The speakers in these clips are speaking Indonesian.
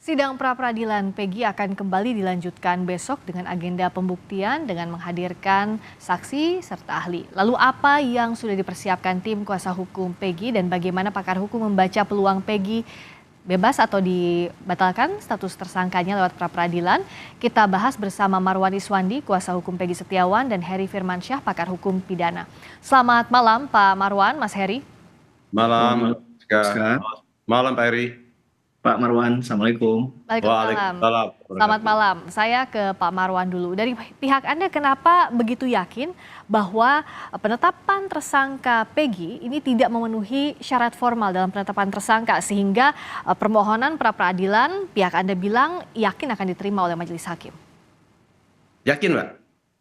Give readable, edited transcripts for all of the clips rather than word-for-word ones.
Sidang pra-peradilan Peggy akan kembali dilanjutkan besok dengan agenda pembuktian dengan menghadirkan saksi serta ahli. Lalu apa yang sudah dipersiapkan tim kuasa hukum Peggy dan bagaimana pakar hukum membaca peluang Peggy bebas atau dibatalkan status tersangkanya lewat pra-peradilan? Kita bahas bersama Marwan Iswandi, kuasa hukum Peggy Setiawan, dan Heri Firmansyah, pakar hukum pidana. Selamat malam Pak Marwan, Mas Heri. Malam, Kak. Oscar, Malam, Pak Eri. Pak Marwan, Assalamualaikum. Waalaikumsalam. Waalaikumsalam. Selamat malam. Saya ke Pak Marwan dulu. Dari pihak Anda kenapa begitu yakin bahwa penetapan tersangka Peggy ini tidak memenuhi syarat formal dalam penetapan tersangka sehingga permohonan pra-peradilan pihak Anda bilang yakin akan diterima oleh majelis hakim? Yakin, Mbak?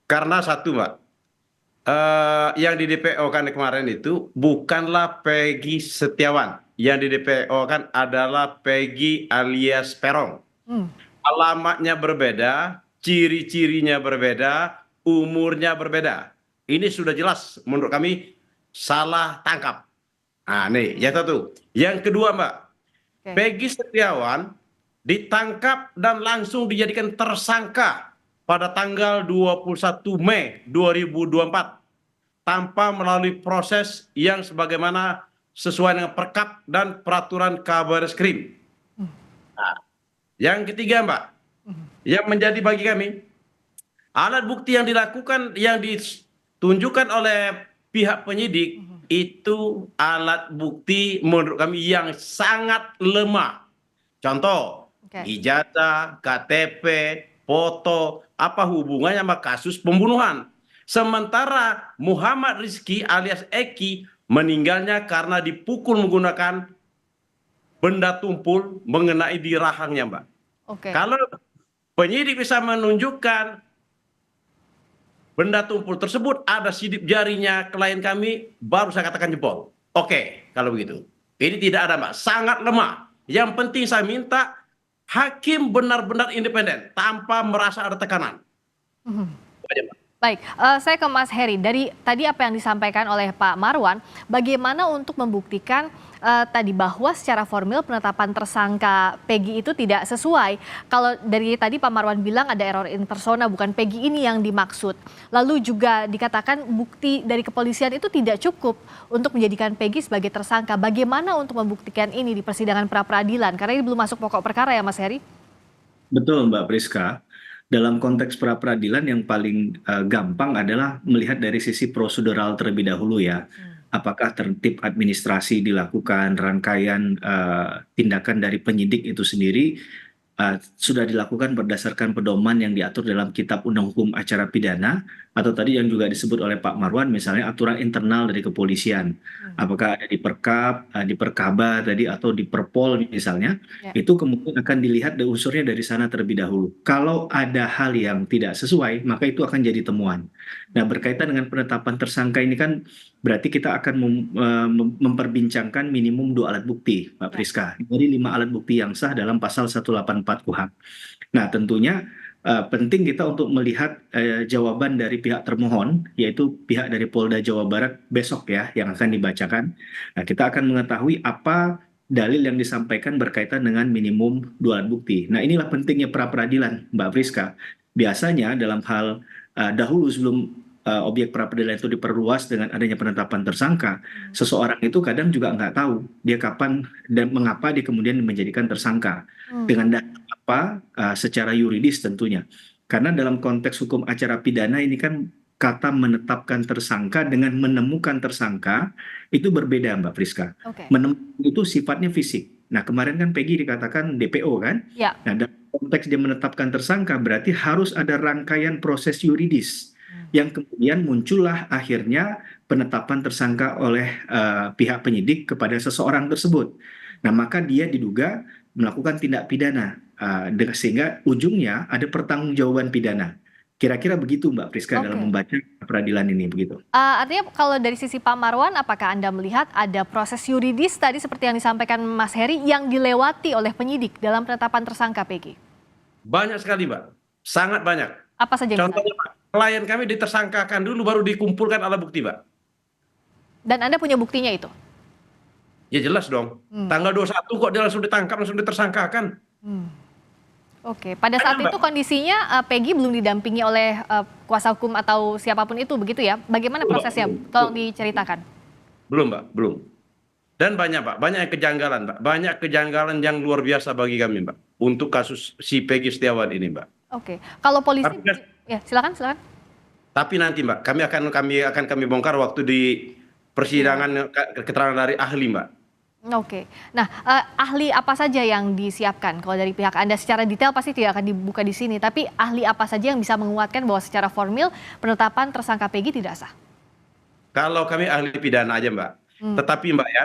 Karena satu, Mbak. Yang di DPO kan kemarin itu bukanlah Peggy Setiawan. Yang di DPO kan adalah Peggy alias Peron. Alamatnya berbeda, ciri-cirinya berbeda, umurnya berbeda. Ini sudah jelas menurut kami salah tangkap. Nah, nih, yang satu. Yang kedua, Mbak, Peggy Setiawan ditangkap dan langsung dijadikan tersangka pada tanggal 21 Mei 2024 tanpa melalui proses yang sebagaimana sesuai dengan Perkap dan peraturan Kabareskrim. Nah, yang ketiga, Mbak, yang menjadi bagi kami alat bukti yang dilakukan yang ditunjukkan oleh pihak penyidik itu alat bukti menurut kami yang sangat lemah. Contoh, ijazah, KTP, foto, apa hubungannya sama kasus pembunuhan. Sementara Muhammad Rizky alias Eki meninggalnya karena dipukul menggunakan benda tumpul mengenai di rahangnya, Mbak. Kalau penyidik bisa menunjukkan benda tumpul tersebut ada sidik jarinya klien kami, baru saya katakan jempol. Oke, kalau begitu. Ini tidak ada, Mbak. Sangat lemah. Yang penting saya minta hakim benar-benar independen tanpa merasa ada tekanan. Baik, saya ke Mas Heri. Dari tadi apa yang disampaikan oleh Pak Marwan, bagaimana untuk membuktikan tadi bahwa secara formil penetapan tersangka Peggy itu tidak sesuai. Kalau dari tadi Pak Marwan bilang ada error in persona, bukan Peggy ini yang dimaksud. Lalu juga dikatakan bukti dari kepolisian itu tidak cukup untuk menjadikan Peggy sebagai tersangka. Bagaimana untuk membuktikan ini di persidangan pra-peradilan? Karena ini belum masuk pokok perkara ya Mas Heri? Betul Mbak Priska. Dalam konteks pra-peradilan yang paling gampang adalah melihat dari sisi prosedural terlebih dahulu ya. Apakah tertib administrasi dilakukan, rangkaian tindakan dari penyidik itu sendiri sudah dilakukan berdasarkan pedoman yang diatur dalam Kitab Undang Hukum Acara Pidana, atau tadi yang juga disebut oleh Pak Marwan misalnya aturan internal dari kepolisian. Apakah ada di Perkap, di Perkaba tadi, atau di Perpol misalnya, itu kemudian akan dilihat unsurnya dari sana terlebih dahulu. Kalau ada hal yang tidak sesuai, maka itu akan jadi temuan. Nah, berkaitan dengan penetapan tersangka ini kan berarti kita akan memperbincangkan minimum 2 alat bukti, Pak Priska. Dari 5 alat bukti yang sah dalam pasal 184 KUHP. Nah, tentunya penting kita untuk melihat jawaban dari pihak termohon, yaitu pihak dari Polda Jawa Barat besok ya, yang akan dibacakan. Nah, kita akan mengetahui apa dalil yang disampaikan berkaitan dengan minimum 2 alat bukti. Nah, inilah pentingnya pra-peradilan, Mbak Priska. Biasanya dalam hal dahulu sebelum objek pra-peradilan itu diperluas dengan adanya penetapan tersangka, seseorang itu kadang juga nggak tahu dia kapan dan mengapa dia kemudian menjadikan tersangka. Dengan data apa secara yuridis tentunya. Karena dalam konteks hukum acara pidana ini kan kata menetapkan tersangka dengan menemukan tersangka itu berbeda, Mbak Priska. Menemukan itu sifatnya fisik. Nah, kemarin kan Peggy dikatakan DPO kan? Nah, dalam konteks dia menetapkan tersangka berarti harus ada rangkaian proses yuridis yang kemudian muncullah akhirnya penetapan tersangka oleh pihak penyidik kepada seseorang tersebut. Nah, maka dia diduga melakukan tindak pidana sehingga ujungnya ada pertanggungjawaban pidana. Kira-kira begitu Mbak Priska dalam membaca peradilan ini begitu. Artinya kalau dari sisi Pak Marwan, apakah Anda melihat ada proses yuridis tadi seperti yang disampaikan Mas Heri yang dilewati oleh penyidik dalam penetapan tersangka Peggy? Banyak sekali, Mbak. Sangat banyak. Apa saja? Contohnya, Pak, klien kami ditersangkakan dulu baru dikumpulkan alat bukti, Mbak. Dan Anda punya buktinya itu? Ya jelas dong. Tanggal 21 kok dia langsung ditangkap, langsung ditersangkakan. Oke, pada saat Mbak. itu kondisinya Peggy belum didampingi oleh kuasa hukum atau siapapun itu begitu ya? Bagaimana Belum, Mbak, prosesnya? belum. Tolong diceritakan. Belum, Mbak, belum. Dan banyak, Pak, banyak kejanggalan, Mbak. Banyak kejanggalan yang luar biasa bagi kami, Mbak. Untuk kasus si Peggy Setiawan ini, Mbak. Oke, kalau polisi, Tapi, kan- ya silakan, silakan. tapi nanti, Mbak, kami akan bongkar waktu di Persidangan. persidangan keterangan dari ahli, Mbak. Oke, nah ahli apa saja yang disiapkan? Kalau dari pihak Anda secara detail pasti tidak akan dibuka di sini, tapi ahli apa saja yang bisa menguatkan bahwa secara formil penetapan tersangka Peggy tidak sah? Kalau kami ahli pidana aja, Mbak. Hmm, Tetapi, Mbak, ya,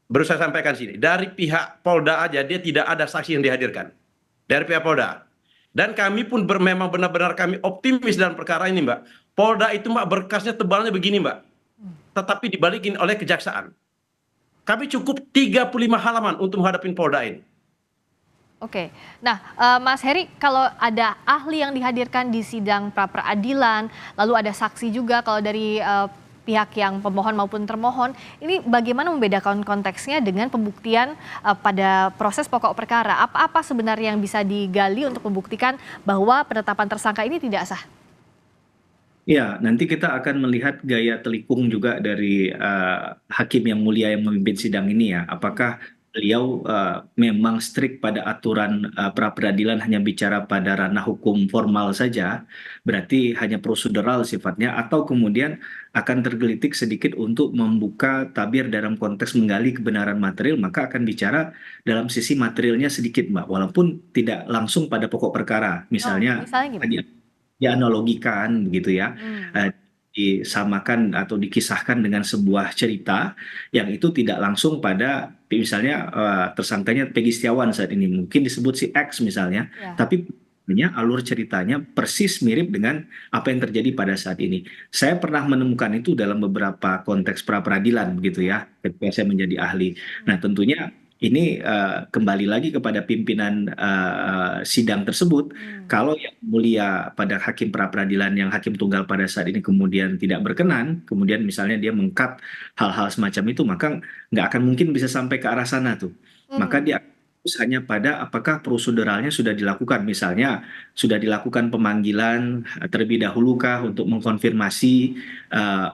baru saya sampaikan sini, dari pihak Polda aja dia tidak ada saksi yang dihadirkan. Dari pihak Polda. Dan kami pun memang benar-benar kami optimis dalam perkara ini, Mbak. Polda itu, Mbak, berkasnya tebalnya begini, Mbak. Tetapi dibalikin oleh kejaksaan. Kami cukup 35 halaman untuk menghadapi Polda ini. Oke, nah Mas Heri, kalau ada ahli yang dihadirkan di sidang pra peradilan, lalu ada saksi juga kalau dari pihak yang pemohon maupun termohon, ini bagaimana membedakan konteksnya dengan pembuktian pada proses pokok perkara? Apa-apa sebenarnya yang bisa digali untuk membuktikan bahwa penetapan tersangka ini tidak sah? Ya, nanti kita akan melihat gaya telikung juga dari hakim yang mulia yang memimpin sidang ini ya. Apakah beliau memang strict pada aturan pra peradilan hanya bicara pada ranah hukum formal saja, berarti hanya prosedural sifatnya, atau kemudian akan tergelitik sedikit untuk membuka tabir dalam konteks menggali kebenaran material, maka akan bicara dalam sisi materialnya sedikit, Mbak, walaupun tidak langsung pada pokok perkara. Oh, Misalnya misalnya gimana? dianalogikan begitu ya, Hmm, disamakan atau dikisahkan dengan sebuah cerita yang itu tidak langsung pada misalnya tersangkanya Peggy Setiawan saat ini mungkin disebut si X misalnya, ya. tapi alur ceritanya persis mirip dengan apa yang terjadi pada saat ini. Saya pernah menemukan itu dalam beberapa konteks pra peradilan begitu ya, ketika saya menjadi ahli. Nah, tentunya ini kembali lagi kepada pimpinan sidang tersebut. Hmm. Kalau yang mulia pada hakim pra peradilan yang hakim tunggal pada saat ini kemudian tidak berkenan, kemudian misalnya dia mengkat hal-hal semacam itu, maka nggak akan mungkin bisa sampai ke arah sana tuh. Maka Hmm. dia fokus hanya pada apakah proseduralnya sudah dilakukan. Misalnya sudah dilakukan pemanggilan terlebih dahulu kah untuk mengkonfirmasi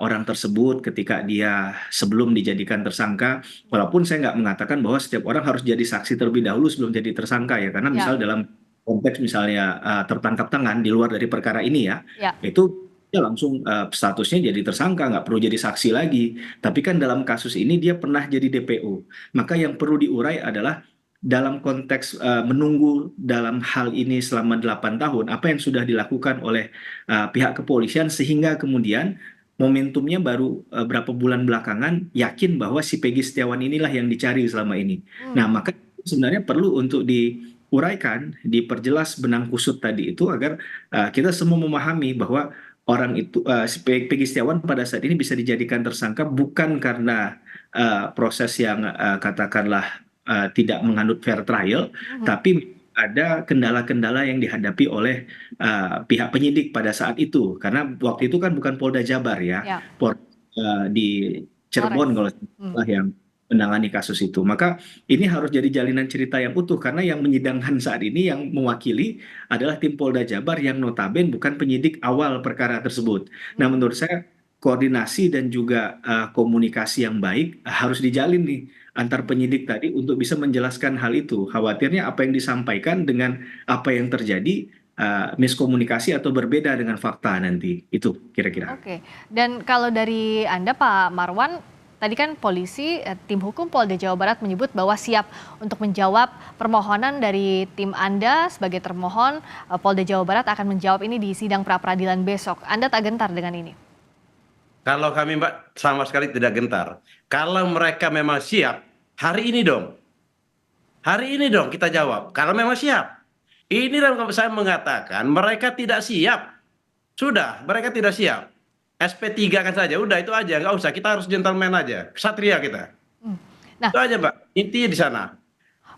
orang tersebut ketika dia sebelum dijadikan tersangka. Walaupun saya nggak mengatakan bahwa setiap orang harus jadi saksi terlebih dahulu sebelum jadi tersangka ya, karena Ya, misal dalam konteks misalnya tertangkap tangan di luar dari perkara ini ya, ya. itu dia langsung statusnya jadi tersangka, nggak perlu jadi saksi lagi. Tapi kan dalam kasus ini dia pernah jadi DPO. Maka yang perlu diurai adalah dalam konteks menunggu dalam hal ini selama 8 tahun, apa yang sudah dilakukan oleh pihak kepolisian sehingga kemudian momentumnya baru berapa bulan belakangan yakin bahwa si Peggy Setiawan inilah yang dicari selama ini. Nah, Hmm. maka sebenarnya perlu untuk diuraikan, diperjelas benang kusut tadi itu agar kita semua memahami bahwa orang itu si Peggy Setiawan pada saat ini bisa dijadikan tersangka bukan karena proses yang katakanlah tidak menganut fair trial, Mhm. tapi ada kendala-kendala yang dihadapi oleh pihak penyidik pada saat itu. Karena waktu itu kan bukan Polda Jabar ya, Ya, di Polres. Cirebon kalau tidak Hmm. salah yang menangani kasus itu. Maka ini harus jadi jalinan cerita yang utuh karena yang menyidangkan saat ini yang mewakili adalah tim Polda Jabar yang notabene bukan penyidik awal perkara tersebut. Nah, Hmm. menurut saya koordinasi dan juga komunikasi yang baik harus dijalin nih antar penyidik tadi untuk bisa menjelaskan hal itu. Khawatirnya apa yang disampaikan dengan apa yang terjadi miskomunikasi atau berbeda dengan fakta nanti. Itu kira-kira. Oke, dan kalau dari Anda Pak Marwan, tadi kan polisi, tim hukum Polda Jawa Barat menyebut bahwa siap untuk menjawab permohonan dari tim Anda sebagai termohon, Polda Jawa Barat akan menjawab ini di sidang pra peradilan besok. Anda tak gentar dengan ini? Kalau kami, Mbak, sama sekali tidak gentar. Kalau mereka memang siap, hari ini dong. Hari ini dong kita jawab. Kalau memang siap. Ini yang saya mengatakan mereka tidak siap. Sudah, mereka tidak siap. SP3 kan saja, udah itu aja, nggak usah. Kita harus gentleman aja, kesatria kita. Hmm. Nah, Itu aja, Mbak. Intinya di sana.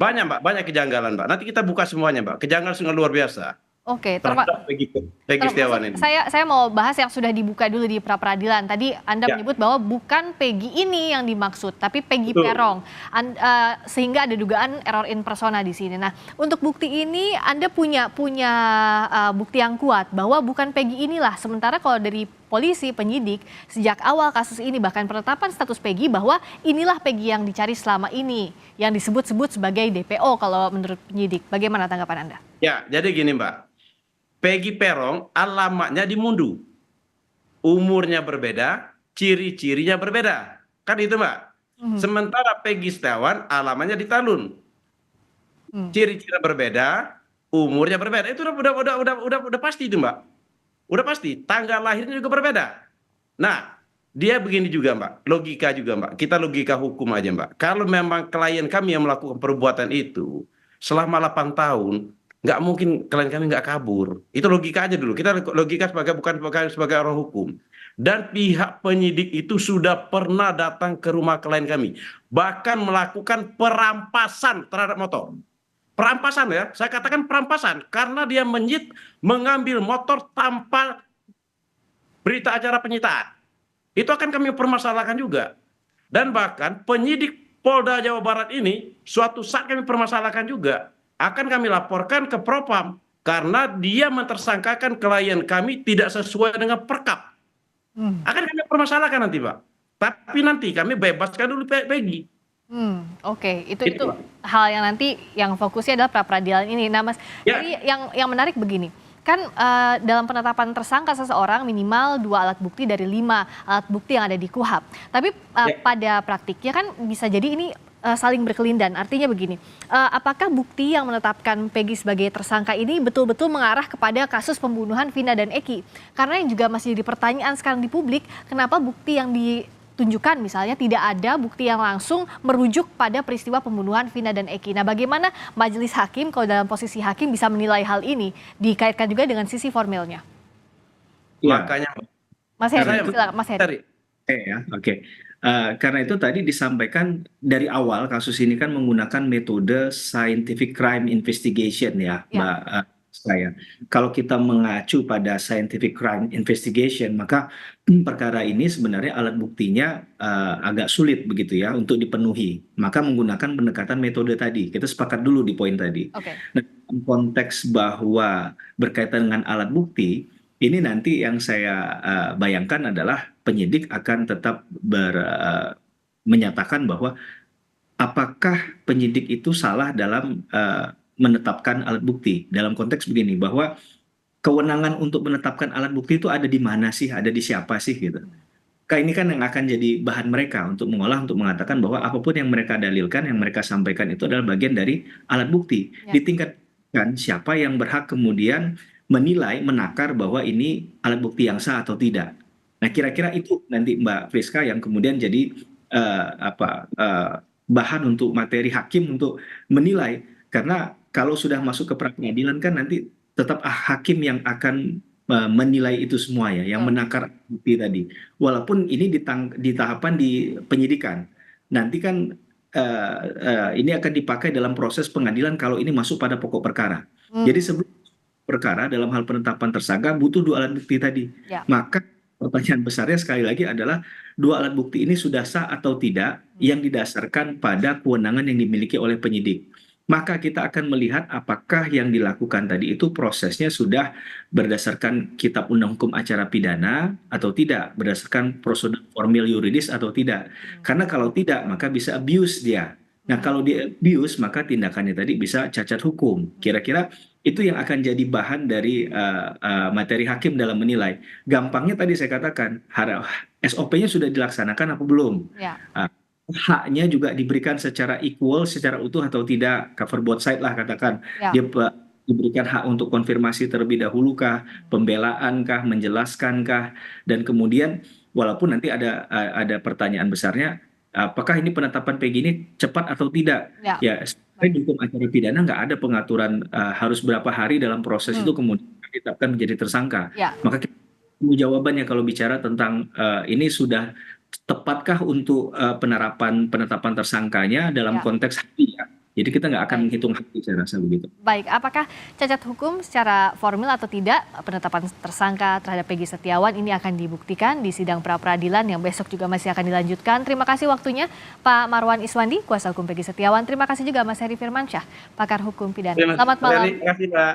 Banyak, Mbak, banyak kejanggalan, Mbak. Nanti kita buka semuanya, Mbak. Kejanggalan sangat luar biasa. Oke, terhadap Peggy Setiawan ini. Saya mau bahas yang sudah dibuka dulu di pra-peradilan. Tadi Anda Ya. menyebut bahwa bukan Peggy ini yang dimaksud, tapi Peggy Betul. Peron. Sehingga ada dugaan error in persona di sini. Nah, untuk bukti ini Anda punya bukti yang kuat bahwa bukan Peggy inilah. Sementara kalau dari polisi, penyidik, sejak awal kasus ini bahkan penetapan status Peggy bahwa inilah Peggy yang dicari selama ini, yang disebut-sebut sebagai DPO kalau menurut penyidik. Bagaimana tanggapan Anda? Ya, jadi gini Mbak. Peggy Peron alamatnya di Mundu. Umurnya berbeda, ciri-cirinya berbeda. Kan itu Mbak. Sementara Peggy Setiawan alamatnya di Talun. Ciri-cirinya berbeda, umurnya berbeda. Itu udah pasti itu Mbak. Udah pasti. Tanggal lahirnya juga berbeda. Nah, dia begini juga Mbak. Logika juga Mbak. Kita logika hukum aja Mbak. Kalau memang klien kami yang melakukan perbuatan itu selama 8 tahun, nggak mungkin klien kami nggak kabur. Itu logika aja dulu. Kita logika bukan sebagai orang hukum. Dan pihak penyidik itu sudah pernah datang ke rumah klien kami. Bahkan melakukan perampasan terhadap motor. Perampasan ya, saya katakan perampasan. Karena dia mengambil motor tanpa berita acara penyitaan. Itu akan kami permasalahkan juga. Dan bahkan penyidik Polda Jawa Barat ini suatu saat kami permasalahkan juga. Akan kami laporkan ke Propam karena dia mentersangkakan klien kami tidak sesuai dengan perkap. Akan kami permasalahkan nanti Pak. Tapi nanti kami bebaskan dulu Peggy. Oke, itu hal yang nanti yang fokusnya adalah pra-peradilan ini. Nah Mas, jadi yang menarik begini. Kan dalam penetapan tersangka seseorang minimal 2 alat bukti dari 5 alat bukti yang ada di KUHP. Tapi pada praktiknya kan bisa jadi ini saling berkelindan. Artinya begini, apakah bukti yang menetapkan Peggy sebagai tersangka ini betul-betul mengarah kepada kasus pembunuhan Vina dan Eki? Karena yang juga masih jadi pertanyaan sekarang di publik, kenapa bukti yang ditunjukkan misalnya tidak ada bukti yang langsung merujuk pada peristiwa pembunuhan Vina dan Eki. Nah, bagaimana majelis hakim kalau dalam posisi hakim bisa menilai hal ini dikaitkan juga dengan sisi formilnya? Ya. Makanya Mas Heri, silakan Mas Heri. Oke. Karena itu tadi disampaikan dari awal kasus ini kan menggunakan metode scientific crime investigation ya, Mbak saya. Kalau kita mengacu pada scientific crime investigation, maka perkara ini sebenarnya alat buktinya agak sulit begitu ya untuk dipenuhi. Maka menggunakan pendekatan metode tadi. Kita sepakat dulu di poin tadi. Nah, konteks bahwa berkaitan dengan alat bukti, ini nanti yang saya bayangkan adalah penyidik akan tetap menyatakan bahwa apakah penyidik itu salah dalam menetapkan alat bukti. Dalam konteks begini, bahwa kewenangan untuk menetapkan alat bukti itu ada di mana sih, ada di siapa sih gitu. Ini kan yang akan jadi bahan mereka untuk mengolah, untuk mengatakan bahwa apapun yang mereka dalilkan, yang mereka sampaikan itu adalah bagian dari alat bukti. Ditingkatkan siapa yang berhak kemudian menilai, menakar bahwa ini alat bukti yang sah atau tidak. Nah, kira-kira itu nanti Mbak Friska yang kemudian jadi bahan untuk materi hakim untuk menilai. Karena kalau sudah masuk ke pra-peradilan kan nanti tetap hakim yang akan menilai itu semua ya, yang menakar bukti tadi. Walaupun ini di tahapan di penyidikan. Nanti kan ini akan dipakai dalam proses pengadilan kalau ini masuk pada pokok perkara. Jadi sebelum perkara dalam hal penetapan tersangka butuh 2 alat bukti tadi. Maka pertanyaan besarnya sekali lagi adalah 2 alat bukti ini sudah sah atau tidak yang didasarkan pada kewenangan yang dimiliki oleh penyidik. Maka kita akan melihat apakah yang dilakukan tadi itu prosesnya sudah berdasarkan Kitab Undang Hukum Acara Pidana atau tidak, berdasarkan prosedur formil yuridis atau tidak. Karena kalau tidak maka bisa abuse dia. Nah, kalau dia abuse maka tindakannya tadi bisa cacat hukum. Kira-kira itu yang akan jadi bahan dari materi hakim dalam menilai. Gampangnya tadi saya katakan, SOP-nya sudah dilaksanakan apa belum? Haknya juga diberikan secara equal, secara utuh atau tidak, cover both side lah katakan. Dia diberikan hak untuk konfirmasi terlebih dahulu kah, pembelaan kah, menjelaskan kah, dan kemudian walaupun nanti ada pertanyaan besarnya, apakah ini penetapan Peggy ini cepat atau tidak? Ya, di hukum acara pidana nggak ada pengaturan harus berapa hari dalam proses itu kemudian ditetapkan menjadi tersangka. Maka kita jawabannya kalau bicara tentang ini sudah tepatkah untuk penetapan tersangkanya dalam konteks hari Jadi kita nggak akan Baik. menghitung hati, saya rasa begitu. Baik, apakah cacat hukum secara formil atau tidak penetapan tersangka terhadap Peggy Setiawan ini akan dibuktikan di sidang pra-peradilan yang besok juga masih akan dilanjutkan. Terima kasih waktunya Pak Marwan Iswandi, kuasa hukum Peggy Setiawan. Terima kasih juga Mas Heri Firmansyah, pakar hukum pidana. Selamat malam. Terima kasih, Mbak.